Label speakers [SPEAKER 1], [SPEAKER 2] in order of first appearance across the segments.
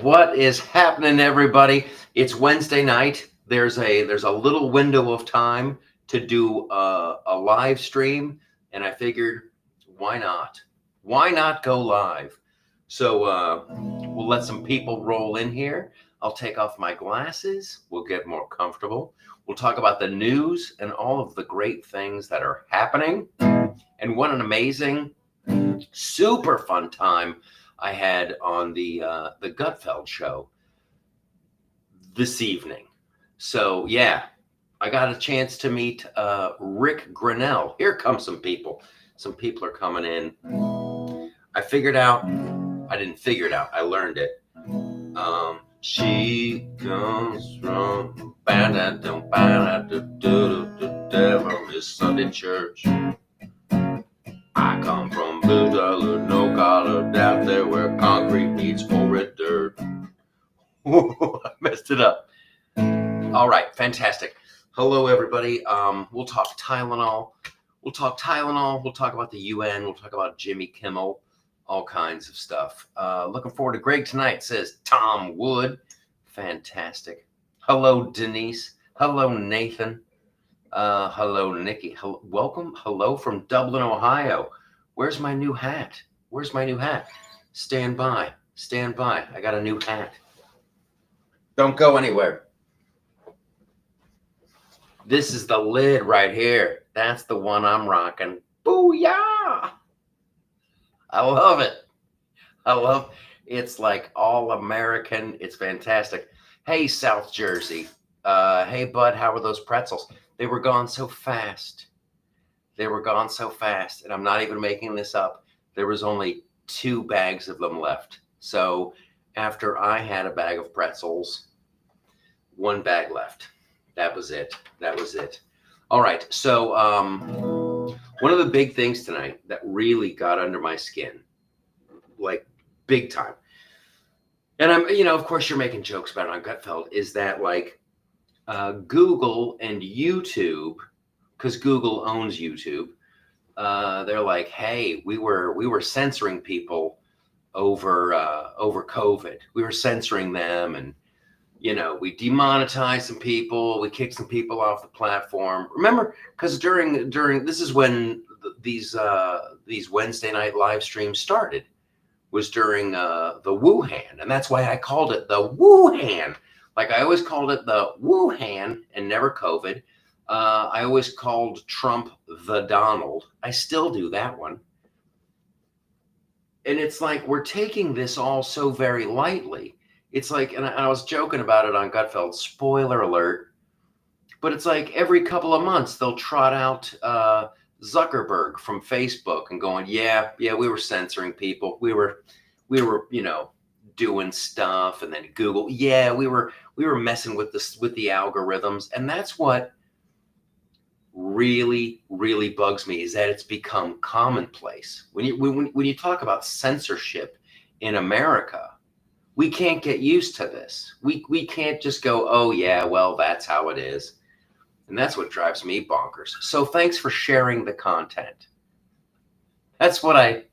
[SPEAKER 1] What is happening, everybody? It's Wednesday night. There's a little window of time to do a live stream, and I figured, why not? Why not go live? So we'll let some people roll in here. I'll take off my glasses. We'll get more comfortable. We'll talk about the news and all of the great things that are happening. And what an amazing, super fun time I had on the Gutfeld show this evening. So yeah, I got a chance to meet Rick Grinnell. Here come some people. Some people are coming in. I didn't figure it out. I learned it. She comes from this Sunday church. I come from blue dollar, no collar, down there where concrete meets red dirt. I messed it up. All right, fantastic. Hello, everybody. We'll talk Tylenol. We'll talk about the UN. We'll talk about Jimmy Kimmel, all kinds of stuff. Looking forward to Greg tonight, says Tom Wood. Fantastic. Hello, Denise. Hello, Nathan. Hello, Nikki. Welcome. Hello from Dublin, Ohio. Where's my new hat? Stand by. I got a new hat. Don't go anywhere. This is the lid right here. That's the one I'm rocking. Booyah! I love it. It's like all American. It's fantastic. Hey, South Jersey. Hey, bud, how were those pretzels? They were gone so fast. And I'm not even making this up. There was only 2 bags of them left. So after I had a bag of pretzels, 1 bag left. That was it. All right. So one of the big things tonight that really got under my skin, like big time, and of course you're making jokes about it on Gutfeld, is that like Google and YouTube, because Google owns YouTube, they're like, hey, we were censoring people over COVID. We were censoring them, and we demonetized some people, we kicked some people off the platform. Remember, because during this is when these Wednesday night live streams started, was during the Wuhan, and that's why I called it the Wuhan. Like I always called it the Wuhan and never COVID. I always called Trump the Donald. I still do that one. And it's like we're taking this all so very lightly. It's like, and I was joking about it on Gutfeld, spoiler alert, but it's like every couple of months they'll trot out Zuckerberg from Facebook and going, yeah, we were censoring people. We were, doing stuff. And then Google, yeah, we were messing with the algorithms. And that's what really, really bugs me, is that it's become commonplace. When you talk about censorship in America, we can't get used to this. We can't just go, oh yeah, well, that's how it is. And that's what drives me bonkers. So thanks for sharing the content. That's what I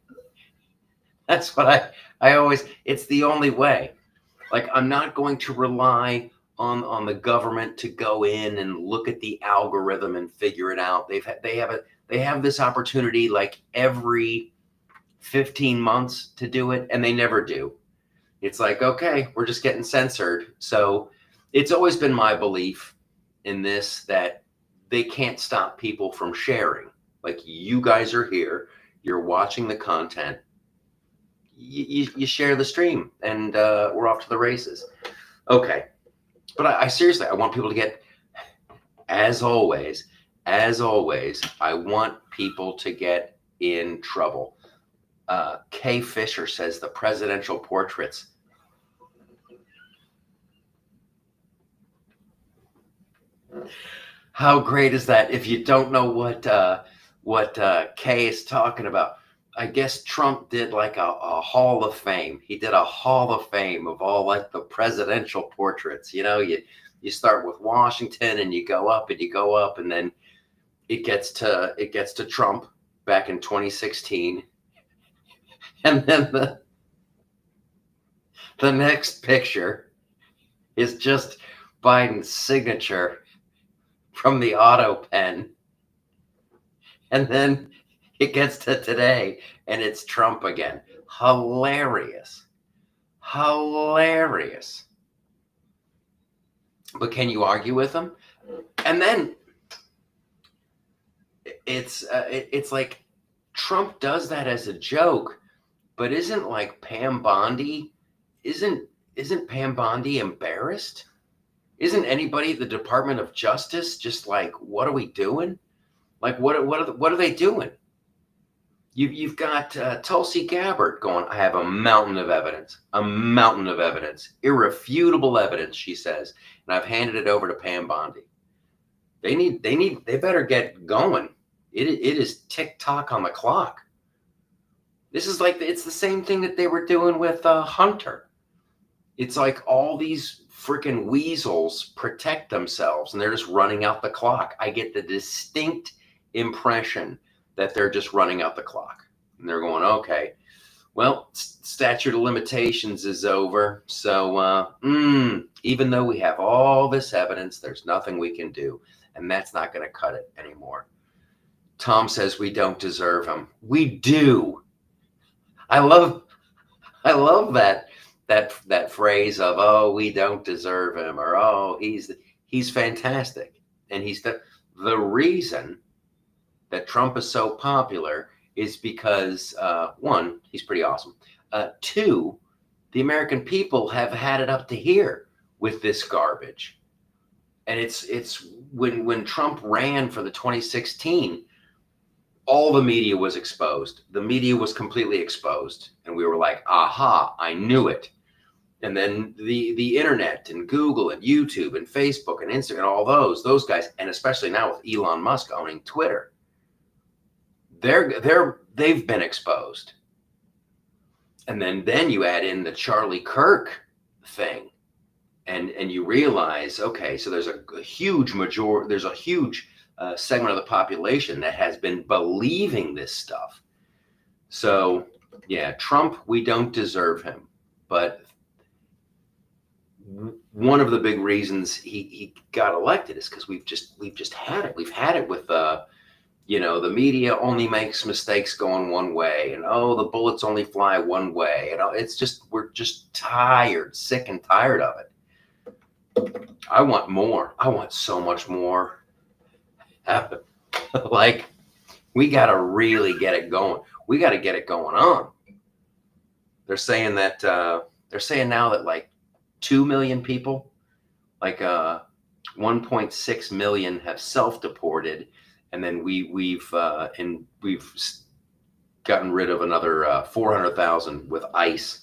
[SPEAKER 1] always, it's the only way. Like, I'm not going to rely on the government to go in and look at the algorithm and figure it out. They have this opportunity like every 15 months to do it, and they never do. It's like, okay, we're just getting censored. So it's always been my belief in this that they can't stop people from sharing. Like, you guys are here, you're watching the content, you share the stream, and we're off to the races. Okay. But I seriously, I want people to get, as always, I want people to get in trouble. Kay Fisher says the presidential portraits. How great is that? If you don't know what Kay is talking about, I guess Trump did like a Hall of Fame. He did a Hall of Fame of all like the presidential portraits. You start with Washington and you go up, and then it gets to Trump back in 2016, and then The next picture is just Biden's signature from the auto pen. And then it gets to today and it's Trump again. Hilarious. Hilarious. But can you argue with him? And then it's like Trump does that as a joke, but isn't like Pam Bondi, isn't Pam Bondi embarrassed? Isn't anybody at the Department of Justice just like, what are we doing? Like, what are they doing? You've got Tulsi Gabbard going, I have a mountain of evidence, irrefutable evidence, she says, and I've handed it over to Pam Bondi. They better get going. It is tick-tock on the clock. This is like, it's the same thing that they were doing with Hunter. It's like all these freaking weasels protect themselves and they're just running out the clock. I get the distinct impression that they're just running out the clock. And they're going, okay, well, statute of limitations is over. So even though we have all this evidence, there's nothing we can do. And that's not going to cut it anymore. Tom says we don't deserve him. We do. I love that phrase of, oh, we don't deserve him, or oh, he's fantastic. And he's the reason that Trump is so popular is because one, he's pretty awesome. Two, the American people have had it up to here with this garbage. And it's when Trump ran for the 2016, all the media was exposed. The media was completely exposed. And we were like, aha, I knew it. And then the internet and Google and YouTube and Facebook and Instagram and all those guys, and especially now with Elon Musk owning Twitter, they've been exposed. And then you add in the Charlie Kirk thing, and you realize, okay, so there's a huge segment of the population that has been believing this stuff. So yeah, Trump, we don't deserve him. But one of the big reasons he got elected is because we've just had it. We've had it with the media only makes mistakes going one way, and oh, the bullets only fly one way, and it's just, we're just tired, sick and tired of it. I want more. I want so much more. Like, we got to really get it going. We got to get it going on. They're saying now that like 2 million people, like 1.6 million have self-deported, and then we've gotten rid of another 400,000 with ICE.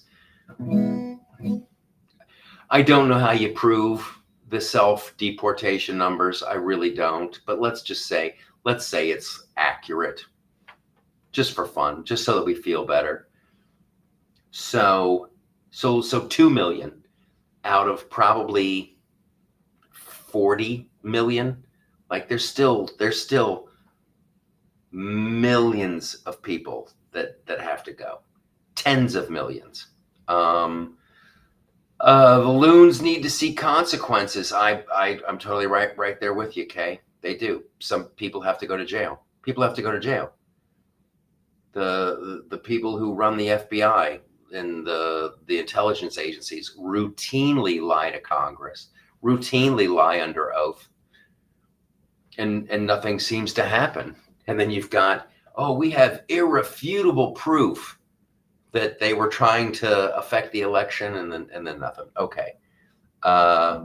[SPEAKER 1] I don't know how you prove the self-deportation numbers. I really don't. But let's say it's accurate, just for fun, just so that we feel better. So 2 million out of probably 40 million. Like, there's still millions of people that have to go, tens of millions. The loons need to see consequences. I'm totally right there with you, Kay. They do. Some people have to go to jail. People have to go to jail. The people who run the FBI and the intelligence agencies routinely lie to Congress, routinely lie under oath, and nothing seems to happen. And then you've got, oh, we have irrefutable proof that they were trying to affect the election, and then nothing. Okay. I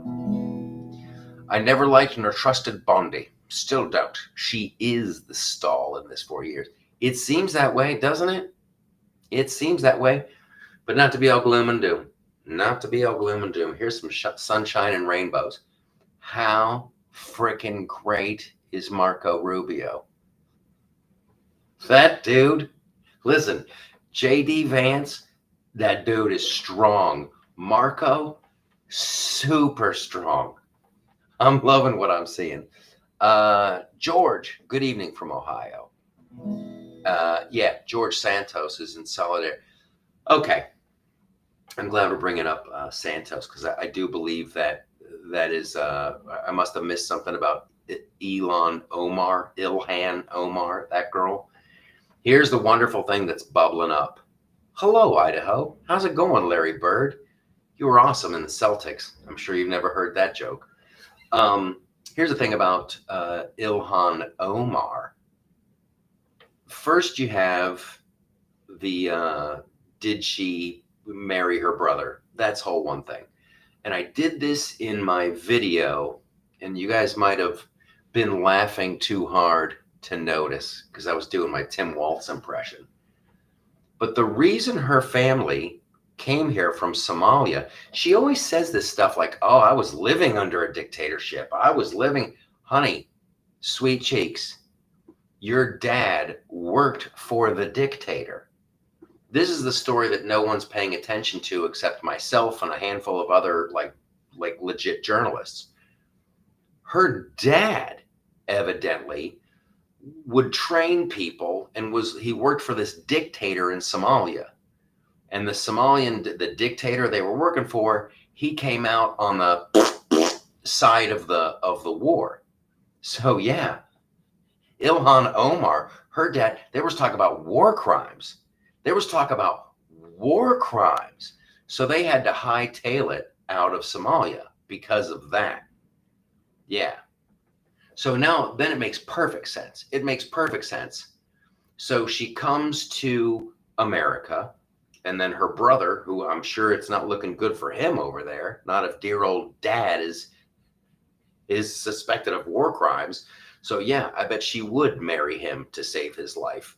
[SPEAKER 1] never liked nor trusted Bondi. Still don't. She is the stall in this 4 years. It seems that way, doesn't it? It seems that way, but not to be all gloom and doom. Not to be all gloom and doom. Here's some sunshine and rainbows. How freaking great is Marco Rubio? That dude, listen, JD Vance, that dude is strong. Marco, super strong. I'm loving what I'm seeing. George, good evening from Ohio. Yeah, George Santos is in solidarity. Okay. I'm glad we're bringing up Santos, because I do believe that is, I must have missed something about Ilhan Omar, that girl. Here's the wonderful thing that's bubbling up. Hello, Idaho. How's it going, Larry Bird? You were awesome in the Celtics. I'm sure you've never heard that joke. Here's the thing about Ilhan Omar. First, you have the did she marry her brother? That's whole one thing. And I did this in my video, and you guys might have been laughing too hard to notice because I was doing my Tim Waltz impression. But the reason her family came here from Somalia, she always says this stuff like, oh, I was living under a dictatorship. I was living, honey, sweet cheeks. Your dad worked for the dictator. This is the story that no one's paying attention to except myself and a handful of other like legit journalists. Her dad evidently would train people and he worked for this dictator in Somalia. And the dictator they were working for, he came out on the side of the war. So yeah, Ilhan Omar, her dad, there was talk about war crimes. There was talk about war crimes. So they had to hightail it out of Somalia because of that. Yeah. So now, then it makes perfect sense. It makes perfect sense. So she comes to America, and then her brother, who I'm sure it's not looking good for him over there, not if dear old dad is suspected of war crimes. So yeah, I bet she would marry him to save his life.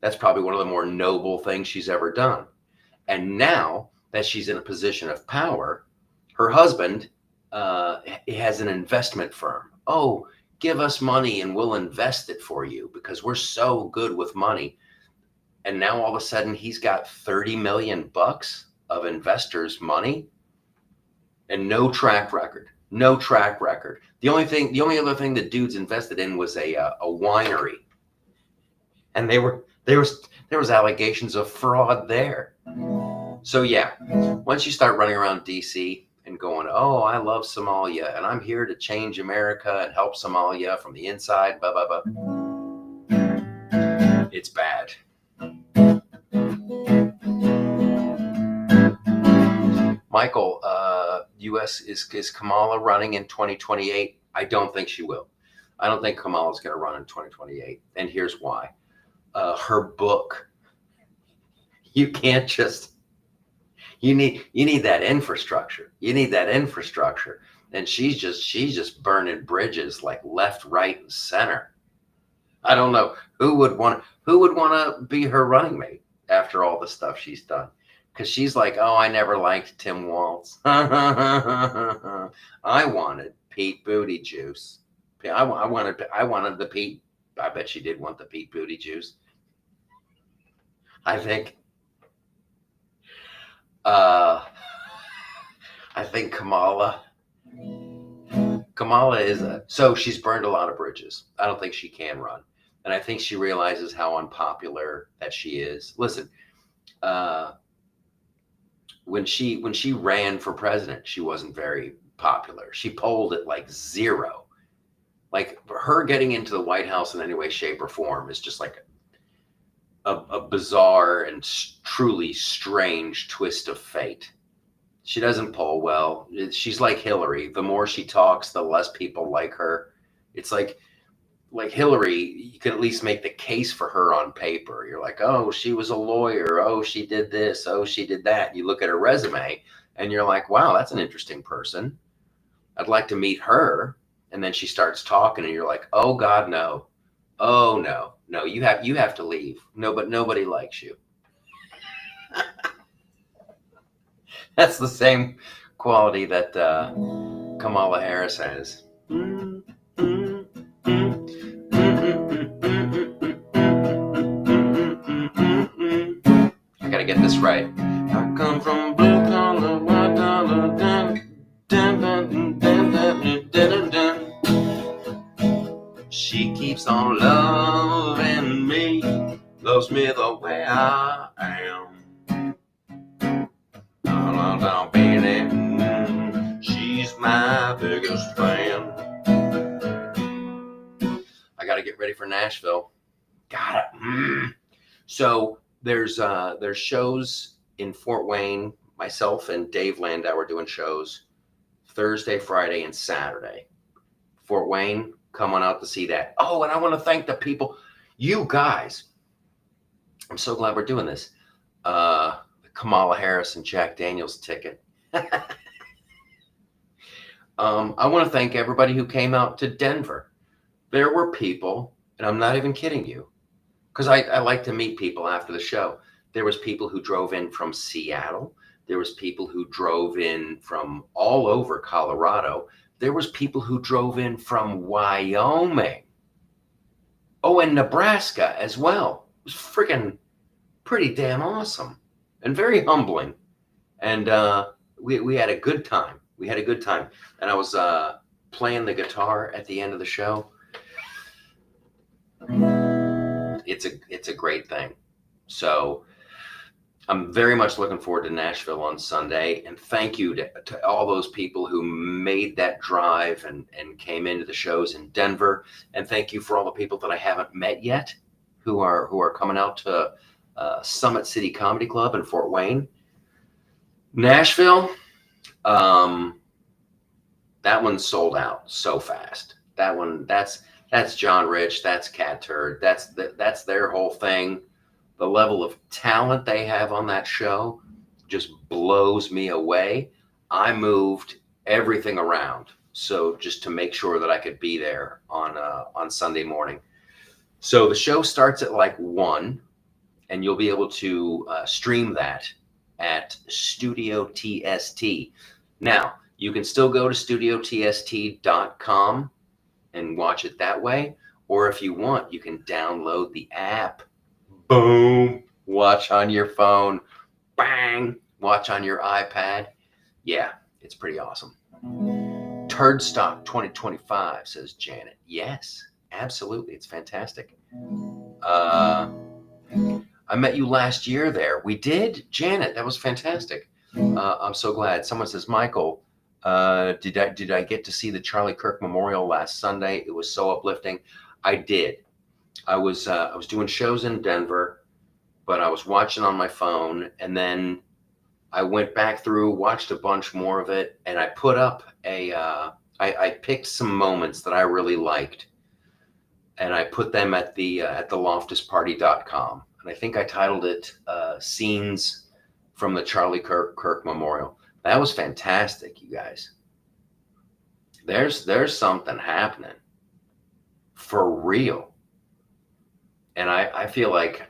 [SPEAKER 1] That's probably one of the more noble things she's ever done. And now that she's in a position of power, her husband has an investment firm. Oh, give us money and we'll invest it for you because we're so good with money. And now all of a sudden he's got 30 million bucks of investors' money and no track record. No track record. The only other thing the dudes invested in was a winery. And there was allegations of fraud there. So yeah, once you start running around DC and going, oh, I love Somalia and I'm here to change America and help Somalia from the inside, blah, blah, blah. It's bad. Michael, U.S. is Kamala running in 2028? I don't think she will. I don't think Kamala's going to run in 2028. And here's why. Her book, you can't just, you need that infrastructure. You need that infrastructure. And she's just burning bridges like left, right, and center. I don't know who would want to be her running mate after all the stuff she's done. Because she's like, oh, I never liked Tim Waltz. I wanted Pete Booty Juice. I wanted the Pete. I bet she did want the Pete Booty Juice. I think Kamala is so she's burned a lot of bridges. I don't think she can run. And I think she realizes how unpopular that she is. Listen, when she ran for president, she wasn't very popular. She polled at like 0. Like her getting into the White House in any way, shape, or form is just like a bizarre and truly strange twist of fate. She doesn't poll well. She's like Hillary. The more she talks, the less people like her. It's like Hillary, you can at least make the case for her on paper. You're like, oh, she was a lawyer. Oh, she did this. Oh, she did that. You look at her resume and you're like, wow, that's an interesting person. I'd like to meet her. And then she starts talking and you're like, oh God, no. Oh no, you have to leave. No, but nobody likes you. That's the same quality that Kamala Harris has. I gotta get this right. I come from blue collar, white collar, she keeps on loving me, loves me the way I am. I down Benny. She's my biggest fan. I got to get ready for Nashville. Got it. So there's shows in Fort Wayne. Myself and Dave Landau are doing shows Thursday, Friday, and Saturday. Fort Wayne, come on out to see that. Oh, and I want to thank the people, you guys. I'm so glad we're doing this. Kamala Harris and Jack Daniels ticket. I want to thank everybody who came out to Denver. There were people, and I'm not even kidding you, because I like to meet people after the show. There was people who drove in from Seattle. There was people who drove in from all over Colorado. There was people who drove in from Wyoming. Oh, and Nebraska as well. It was freaking pretty damn awesome and very humbling. And we had a good time. We had a good time. And I was playing the guitar at the end of the show. It's a great thing. So I'm very much looking forward to Nashville on Sunday, and thank you to all those people who made that drive and came into the shows in Denver, and thank you for all the people that I haven't met yet who are coming out to Summit City Comedy Club in Fort Wayne. Nashville, that one sold out so fast. That one, that's John Rich, that's Cat Turd, that's their whole thing. The level of talent they have on that show just blows me away. I moved everything around so just to make sure that I could be there on Sunday morning. So the show starts at like 1, and you'll be able to stream that at Studio TST. Now, you can still go to studiotst.com and watch it that way, or if you want, you can download the app. Boom, watch on your phone. Bang, watch on your iPad. Yeah, it's pretty awesome. Turdstock 2025, says Janet. Yes, absolutely, it's fantastic. I met you last year there. We did, Janet. That was fantastic. I'm so glad. Someone says, Michael, did I get to see the Charlie Kirk Memorial last Sunday? It was so uplifting. I did. I was doing shows in Denver, but I was watching on my phone, and then I went back through, watched a bunch more of it, and I put up I picked some moments that I really liked, and I put them at the loftusparty.com, and I think I titled it Scenes from the Charlie Kirk Memorial. That was fantastic, you guys. There's something happening for real. And I feel like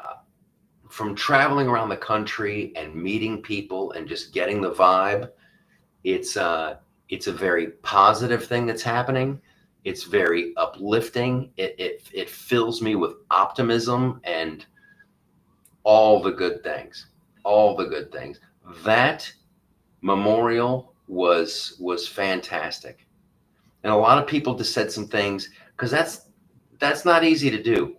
[SPEAKER 1] from traveling around the country and meeting people and just getting the vibe, it's a very positive thing that's happening. It's very uplifting. It fills me with optimism and all the good things. All the good things. That memorial was fantastic. And a lot of people just said some things, because that's not easy to do.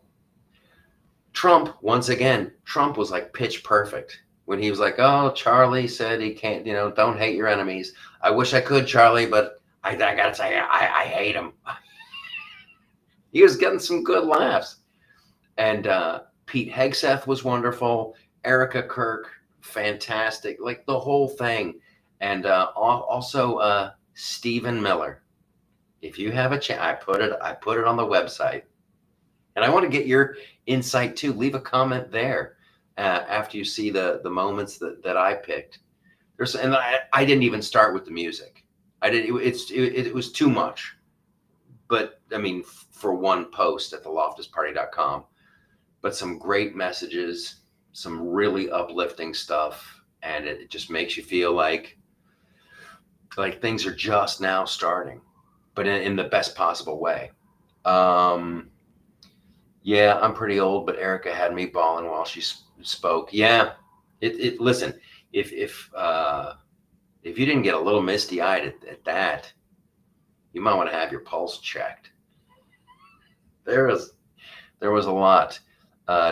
[SPEAKER 1] Trump, once again, Trump was like pitch perfect when he was like, oh, Charlie said he can't, don't hate your enemies. I wish I could, Charlie, but I got to say, I hate him. He was getting some good laughs. And Pete Hegseth was wonderful. Erica Kirk, fantastic. Like the whole thing. And also Stephen Miller. If you have a chance, I put it on the website. And I want to get your insight too. Leave a comment there after you see the moments that I picked. And I didn't even start with the music. It was too much. But I mean, for one post at theloftusparty.com, but some great messages, some really uplifting stuff, and it just makes you feel like things are just now starting, but in the best possible way. Yeah, I'm pretty old, but Erica had me bawling while she spoke. Yeah, listen, if you didn't get a little misty-eyed at that, you might want to have your pulse checked. There was a lot.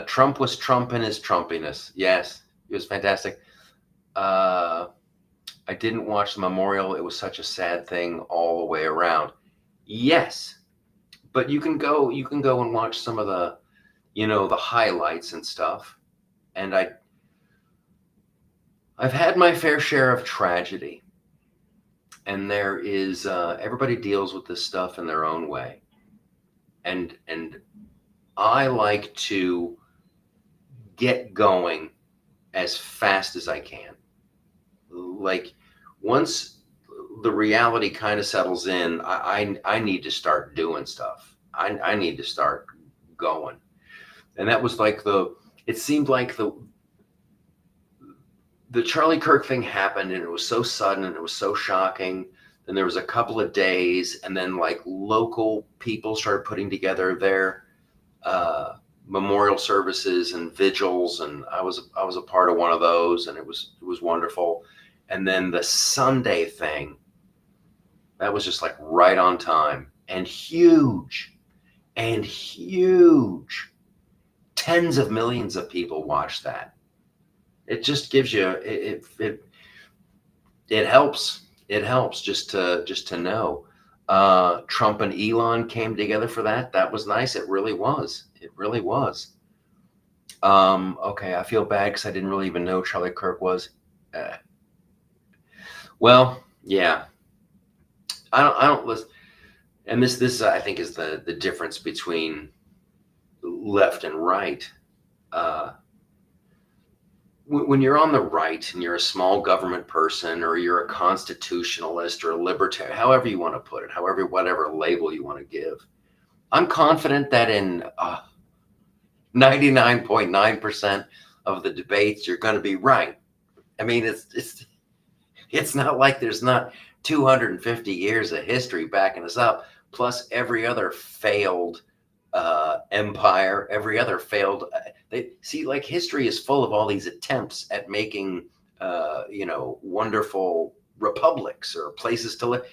[SPEAKER 1] Trump was Trump in his Trumpiness. Yes, it was fantastic. I didn't watch the memorial. It was such a sad thing all the way around. Yes, but you can go and watch some of the, the highlights and stuff. And I've had my fair share of tragedy. And there is everybody deals with this stuff in their own way. And I like to get going as fast as I can. Like, once the reality kind of settles in, I need to start doing stuff. I need to start going. And that was like it seemed like the Charlie Kirk thing happened, and it was so sudden and it was so shocking. And there was a couple of days, and then like local people started putting together their memorial services and vigils, and I was a part of one of those, and it was wonderful. And then the Sunday thing, that was just like right on time and huge. Tens of millions of people watched that. It just gives you it helps. It helps just to know. Trump and Elon came together for that. That was nice. It really was. It really was. Okay, I feel bad because I didn't really even know Charlie Kirk was. Well, yeah. I don't listen. And this I think is the difference between left and right. When you're on the right and you're a small government person, or you're a constitutionalist or a libertarian, however you want to put it, whatever label you want to give, I'm confident that in 99.9% of the debates, you're going to be right. I mean, it's not like there's not 250 years of history backing us up, plus every other failed empire, every other failed. Like, history is full of all these attempts at making, wonderful republics or places to live.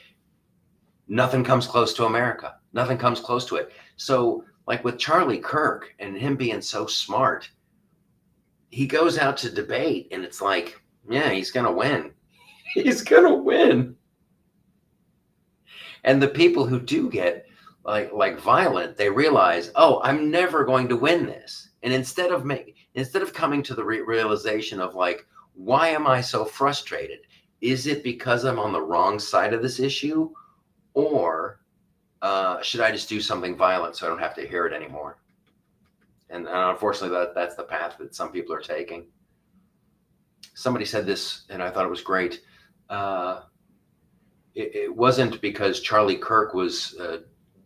[SPEAKER 1] Nothing comes close to America. Nothing comes close to it. So, like with Charlie Kirk and him being so smart, he goes out to debate, and it's like, yeah, he's going to win. He's going to win. And the people who do get like violent, they realize, oh, I'm never going to win this. And instead of coming to the realization of like, why am I so frustrated? Is it because I'm on the wrong side of this issue? Or should I just do something violent so I don't have to hear it anymore? And unfortunately, that's the path that some people are taking. Somebody said this, and I thought it was great. It wasn't because Charlie Kirk was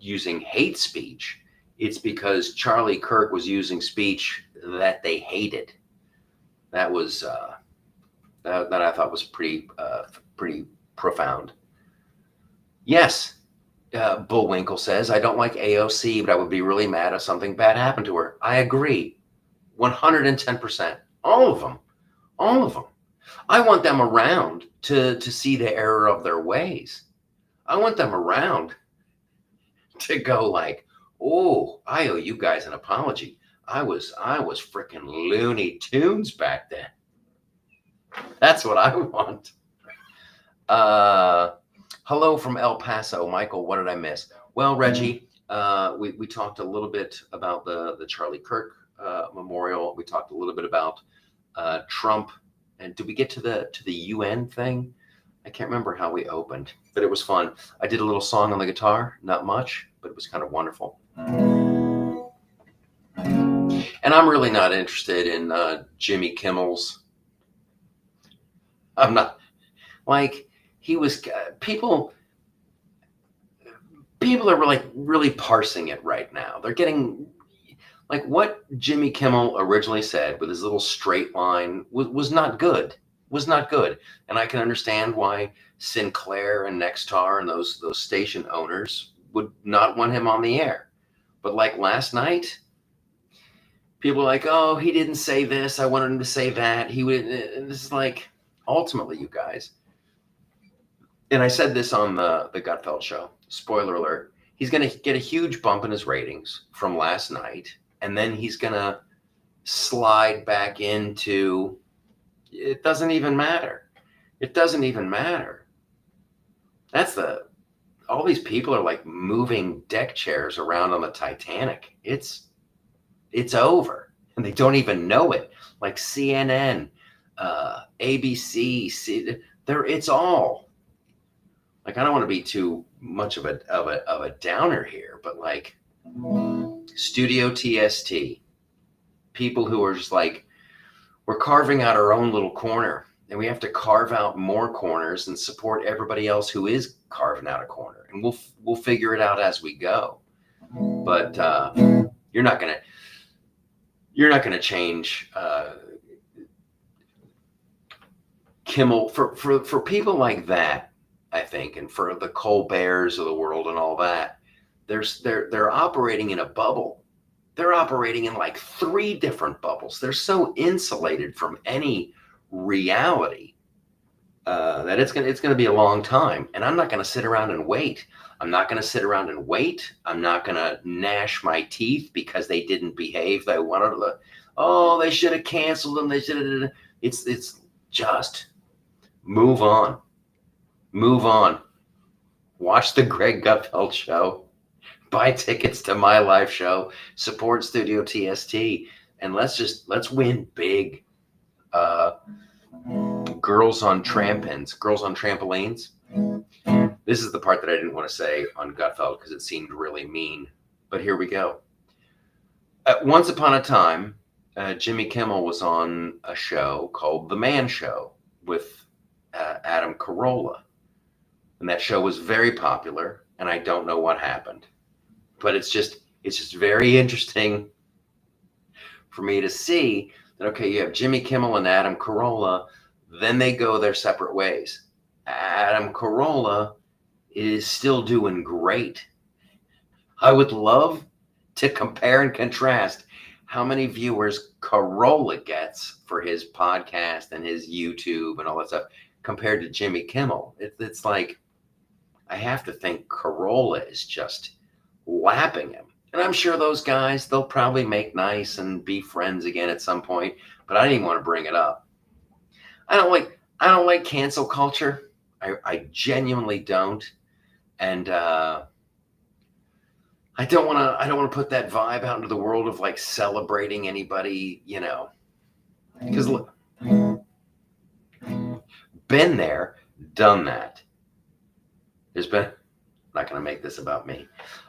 [SPEAKER 1] using hate speech. It's because Charlie Kirk was using speech that they hated. That was that I thought was pretty profound. Yes, Bullwinkle says, I don't like AOC, but I would be really mad if something bad happened to her. I agree, 110%. All of them. I want them around to see the error of their ways. I want them around to go like, oh, I owe you guys an apology. I was freaking Looney Tunes back then. That's what I want. Hello from El Paso, Michael. What did I miss? Well, Reggie, we talked a little bit about the Charlie Kirk memorial. We talked a little bit about Trump. And did we get to the UN thing? I can't remember how we opened, but it was fun. I did a little song on the guitar, not much, but it was kind of wonderful. And I'm really not interested in Jimmy Kimmel's. I'm not, like, he was, people are really parsing it right now. They're getting, like, what Jimmy Kimmel originally said with his little straight line was not good. Was not good. And I can understand why Sinclair and Nexstar and those station owners would not want him on the air. But like last night, people are like, oh, he didn't say this. I wanted him to say that. He would. This is like, ultimately, you guys. And I said this on the Gutfeld show. Spoiler alert. He's going to get a huge bump in his ratings from last night. And then he's going to slide back into, it doesn't even matter. It doesn't even matter. All these people are like moving deck chairs around on the Titanic. It's over, and they don't even know it. Like CNN, ABC, it's all like, I don't want to be too much of a downer here, but like Studio TST, people who are just like, we're carving out our own little corner, and we have to carve out more corners and support everybody else who is carving out a corner, and we'll figure it out as we go. But you're not gonna change Kimmel for people like that, I think, and for the Colberts of the world and all that. They're operating in a bubble. They're operating in like 3 different bubbles. They're so insulated from any reality that it's gonna be a long time. And I'm not gonna sit around and wait. I'm not gonna sit around and wait. I'm not gonna gnash my teeth because they didn't behave. They wanted to. Oh, they should have canceled them. They should have. It's just move on. Move on. Watch the Greg Gutfeld show. Buy tickets to my live show. Support Studio TST, and let's win big. Girls on trampolines. This is the part that I didn't want to say on Gutfeld because it seemed really mean, but here we go. Once upon a time, Jimmy Kimmel was on a show called The Man Show with Adam Carolla, and that show was very popular, and I don't know what happened, but it's just very interesting for me to see that, okay, you have Jimmy Kimmel and Adam Carolla, then they go their separate ways. Adam Carolla is still doing great. I would love to compare and contrast how many viewers Carolla gets for his podcast and his YouTube and all that stuff compared to Jimmy Kimmel. It's like, I have to think Carolla is just lapping him. And I'm sure those guys, they'll probably make nice and be friends again at some point, but I didn't even want to bring it up. I don't like cancel culture. I genuinely don't. And I don't want to put that vibe out into the world of like celebrating anybody, because look, been there, done that. I'm not going to make this about me.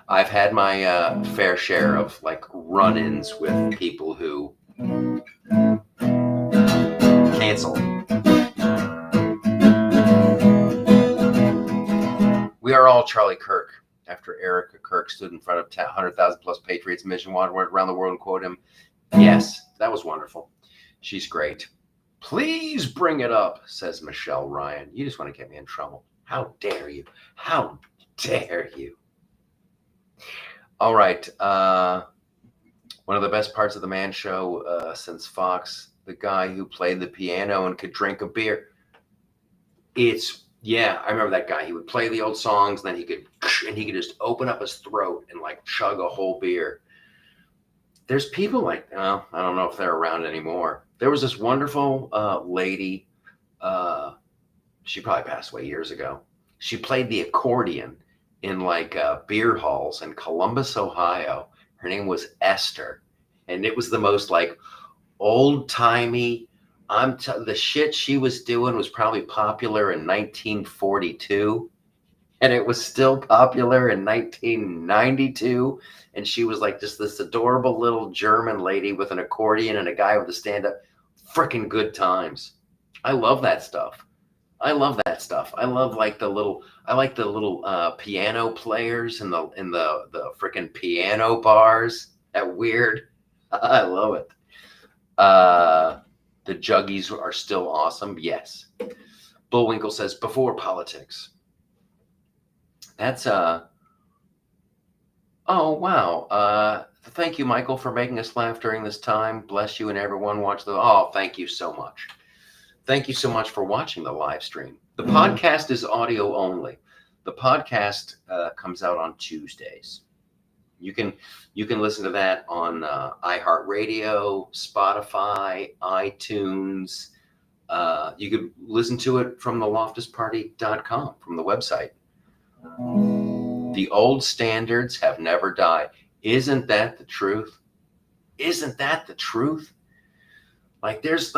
[SPEAKER 1] I've had my fair share of like run-ins with people who cancel. We are all Charlie Kirk. After Erica Kirk stood in front of 100,000 plus Patriots, Mission One went around the world and quoted him. Yes, that was wonderful. She's great. Please bring it up, says Michelle Ryan. You just want to get me in trouble. How dare you? How dare you? All right. One of the best parts of the Man Show since Fox, the guy who played the piano and could drink a beer. Yeah, I remember that guy. He would play the old songs, and then he could just open up his throat and like chug a whole beer. There's people like, well, I don't know if they're around anymore. There was this wonderful lady. She probably passed away years ago. She played the accordion in like beer halls in Columbus, Ohio. Her name was Esther, and it was the most like old timey. The shit she was doing was probably popular in 1942, and it was still popular in 1992. And she was like just this adorable little German lady with an accordion and a guy with a stand-up. Freaking good times. I love that stuff. I love like the little piano players in the freaking piano bars at Weird. I love it. The Juggies are still awesome. Yes. Bullwinkle says before politics. That's oh wow. Thank you, Michael, for making us laugh during this time. Bless you and everyone watch thank you so much. Thank you so much for watching the live stream. The podcast is audio only. The podcast comes out on Tuesdays. You can listen to that on iHeartRadio, Spotify, iTunes, You could listen to it from the loftusparty.com, from the website. The old standards have never died. Isn't that the truth? Isn't that the truth? Like there's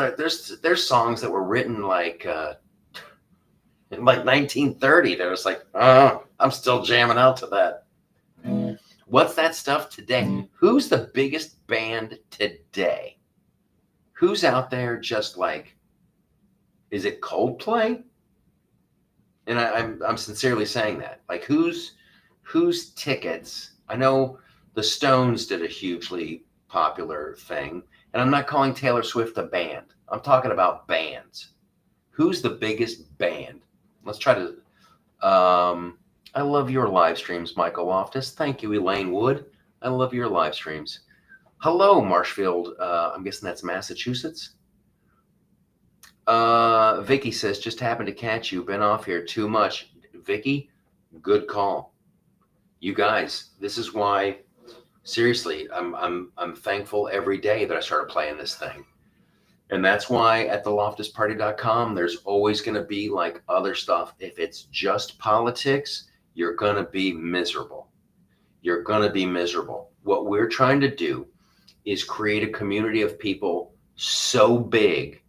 [SPEAKER 1] songs that were written like in like 1930 that was like, I'm still jamming out to that. What's that stuff today? Who's the biggest band today? Who's out there just like, is it Coldplay? And I'm sincerely saying that. Like whose tickets? I know the Stones did a hugely popular thing, and I'm not calling Taylor Swift a band. I'm talking about bands. Who's the biggest band? Let's try to. I love your live streams, Michael Loftus. Thank you, Elaine Wood. I love your live streams. Hello, Marshfield. I'm guessing that's Massachusetts. Vicky says, just happened to catch you. Been off here too much. Vicky, good call. You guys, this is why. Seriously, I'm thankful every day that I started playing this thing. And that's why at the loftusparty.com, there's always going to be like other stuff. If it's just politics, you're going to be miserable. You're going to be miserable. What we're trying to do is create a community of people so big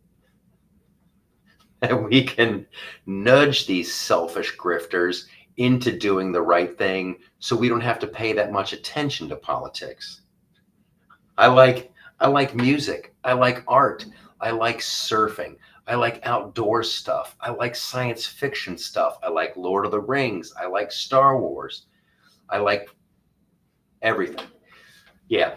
[SPEAKER 1] that we can nudge these selfish grifters into doing the right thing so we don't have to pay that much attention to politics. I like music. I like art. I like surfing. I like outdoor stuff. I like science fiction stuff. I like Lord of the Rings. I like Star Wars. I like everything. Yeah.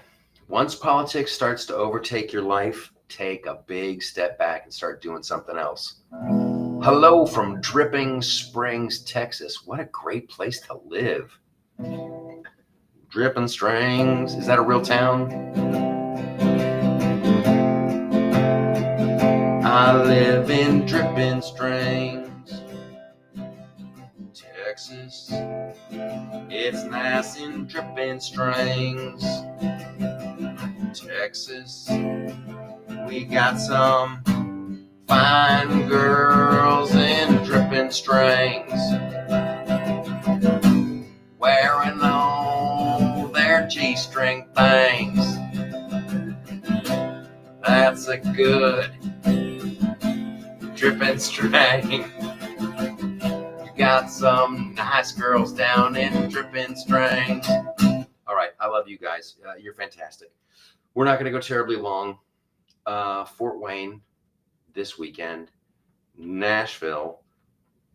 [SPEAKER 1] Once politics starts to overtake your life, take a big step back and start doing something else. Hello from Dripping Springs, Texas. What a great place to live. Dripping Springs. Is that a real town? I live in Dripping Springs, Texas. It's nice in Dripping Springs, Texas. We got some fine girls in Dripping Springs, wearing all their G-string things. That's a good Dripping String. You got some nice girls down in Dripping Springs. All right, I love you guys. You're fantastic. We're not going to go terribly long. Fort Wayne this weekend, Nashville.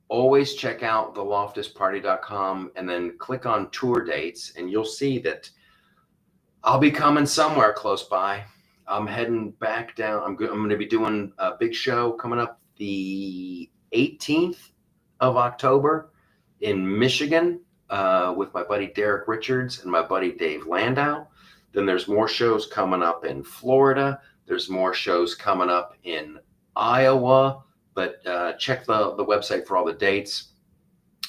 [SPEAKER 1] Always check out the loftusparty.com and then click on tour dates, and you'll see that I'll be coming somewhere close by. I'm heading back down. I'm going to be doing a big show coming up the 18th of October in Michigan with my buddy Derek Richards and my buddy Dave Landau. Then there's more shows coming up in Florida. There's more shows coming up in Iowa. But check the website for all the dates.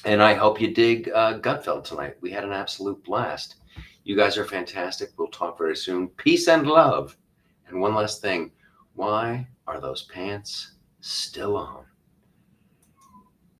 [SPEAKER 1] And I hope you dig Gutfeld tonight. We had an absolute blast. You guys are fantastic. We'll talk very soon. Peace and love. And one last thing. Why are those pants still on?